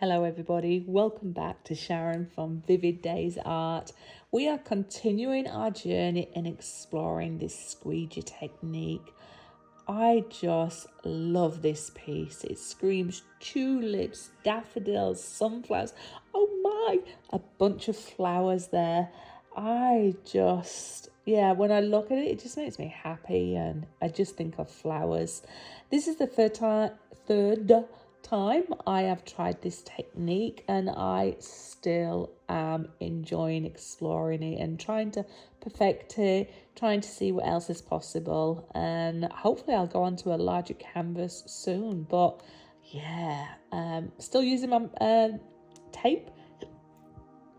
Hello everybody, welcome back to Sharon from Vivid Days Art. We are continuing our journey in exploring this squeegee technique. I just love this piece. It screams tulips, daffodils, sunflowers. Oh my, a bunch of flowers there. When I look at it, it just makes me happy and I just think of flowers. This is the third time I have tried this technique and I still am enjoying exploring it and trying to perfect it, trying to see what else is possible, and hopefully I'll go onto a larger canvas soon. But still using my tape,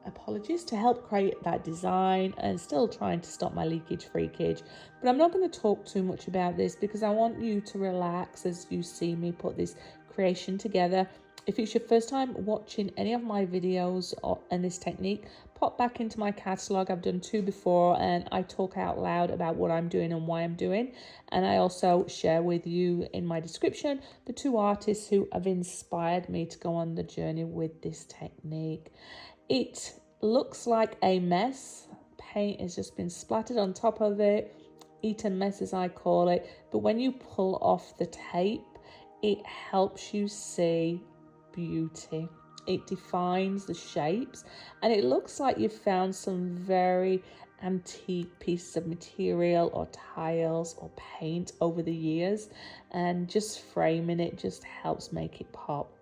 apologies, to help create that design, and still trying to stop my leakage. But I'm not going to talk too much about this because I want you to relax as you see me put this creation together. If it's your first time watching any of my videos and this technique, pop back into my catalogue. I've done 2 before and I talk out loud about what I'm doing and why I'm doing, and I also share with you in my description the 2 artists who have inspired me to go on the journey with this technique. It looks like a mess. Paint has just been splattered on top of it, eaten mess as I call it, but when you pull off the tape, it helps you see beauty. It defines the shapes and it looks like you've found some very antique pieces of material or tiles or paint over the years, and just framing it just helps make it pop.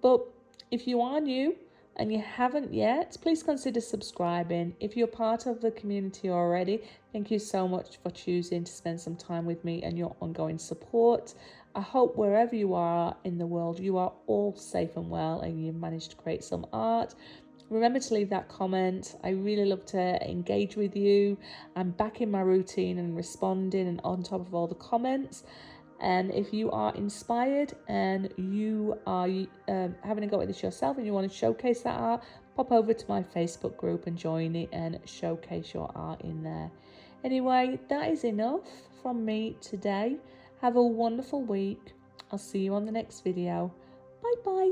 But if you are new and you haven't yet, please consider subscribing. If you're part of the community already, thank you so much for choosing to spend some time with me and your ongoing support. I hope wherever you are in the world, you are all safe and well and you've managed to create some art. Remember to leave that comment. I really love to engage with you. I'm back in my routine and responding and on top of all the comments. And if you are inspired and you are having a go at this yourself and you want to showcase that art, pop over to my Facebook group and join it and showcase your art in there. Anyway, that is enough from me today. Have a wonderful week. I'll see you on the next video. Bye bye.